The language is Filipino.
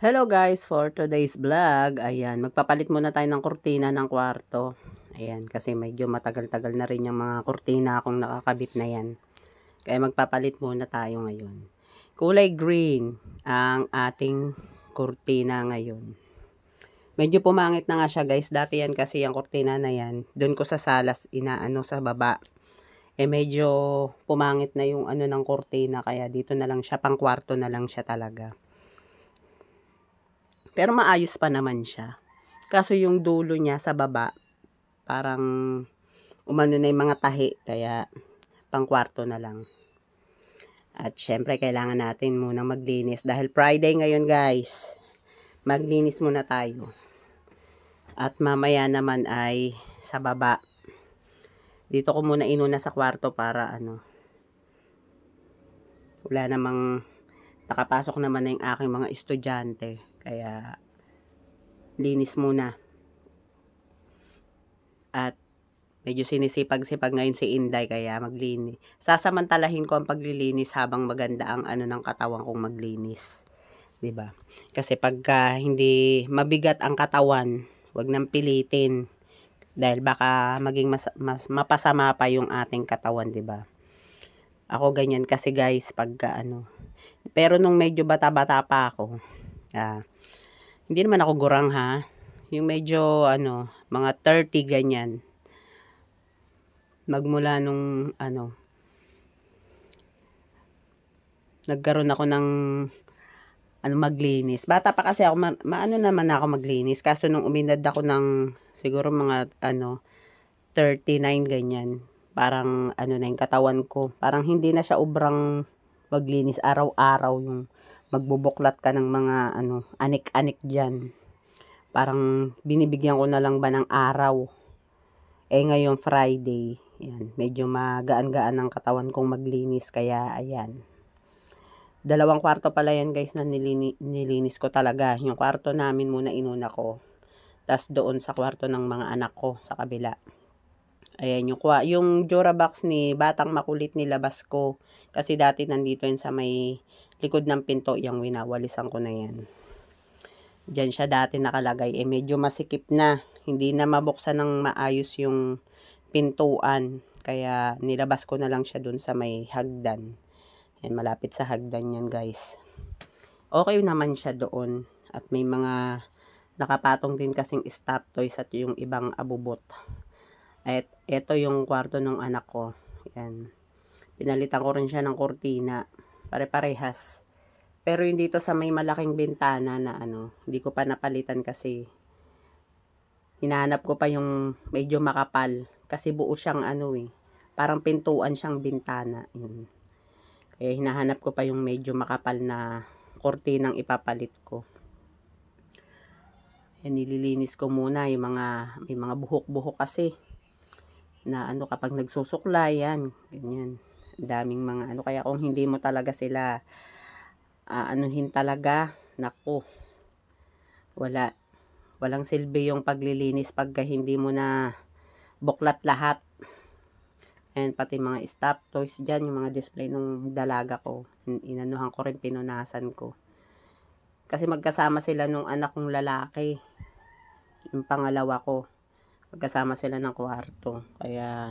Hello guys, for today's vlog, ayan, magpapalit muna tayo ng kurtina ng kwarto. Ayan, kasi medyo matagal-tagal na rin yung mga kurtina akong nakakabit na yan. Kaya magpapalit muna tayo ngayon. Kulay green ang ating kurtina ngayon. Medyo pumangit na nga siya guys, dati yan kasi yung kurtina na yan, doon ko sa salas inaano sa baba. Medyo pumangit na yung ano ng kurtina, kaya dito na lang siya, pang kwarto na lang siya talaga. Pero maayos pa naman siya. Kaso yung dulo niya sa baba, parang umano na yung mga tahi. Kaya pang kwarto na lang. At syempre kailangan natin munang maglinis. Dahil Friday ngayon guys. Maglinis muna tayo. At mamaya naman ay sa baba. Dito ko muna inuna sa kwarto para wala namang nakapasok naman na yung aking mga estudyante. Kaya linis muna. At medyo sinisipag-sipag ngayon si Inday kaya maglinis. Sasamantalahin ko ang paglilinis habang maganda ang ng katawan kong maglinis. 'Di ba? Kasi pagka hindi mabigat ang katawan, 'wag nang pilitin dahil baka maging mas mapasama pa yung ating katawan, 'di ba? Ako ganyan kasi guys pagka Pero nung medyo bata-bata pa ako, hindi naman ako gurang ha. Yung medyo mga 30 ganyan. Magmula nung nagkaroon ako ng maglinis. Bata pa kasi ako, maano naman ako maglinis. Kaso nung umidad ako ng siguro mga 39 ganyan. Parang na yung katawan ko. Parang hindi na siya ubrang maglinis araw-araw, yung magbubuklat ka ng mga anik-anik diyan. Parang binibigyan ko na lang ba ng araw. Ngayon Friday, yan, medyo magaan-gaan ang katawan kong maglinis, kaya ayan. 2 kwarto pala yan guys na nilinis ko talaga. Yung kwarto namin muna inuna ko. Tas doon sa kwarto ng mga anak ko sa kabila. Ayan, yung Durabox ni Batang Makulit nilabas ko. Kasi dati nandito yun sa may likod ng pinto, yung winawalisan ko na yan. Diyan siya dati nakalagay. Medyo masikip na. Hindi na mabuksan ng maayos yung pintuan. Kaya nilabas ko na lang siya dun sa may hagdan. Yan, malapit sa hagdan yan guys. Okay naman siya doon. At may mga nakapatong din kasing stop toys at yung ibang abubot. At ito yung kwarto ng anak ko. Yan. Pinalitan ko rin siya ng kurtina. Pare-parehas. Pero yung dito sa may malaking bintana na hindi ko pa napalitan kasi hinahanap ko pa yung medyo makapal. Kasi buo siyang parang pintuan siyang bintana. Yun. Kaya hinahanap ko pa yung medyo makapal na kurtinang ipapalit ko. Yan, nililinis ko muna yung may mga buhok-buhok kasi na kapag nagsusuklay yan, ganyan. Daming mga kaya kung hindi mo talaga sila anuhin talaga, naku, walang silbi yung paglilinis pagka hindi mo na buklat lahat. And pati mga stop toys dyan, yung mga display ng dalaga ko, inanuhan ko rin, pinunasan ko. Kasi magkasama sila nung anak kong lalaki, yung pangalawa ko, magkasama sila ng kwarto. Kaya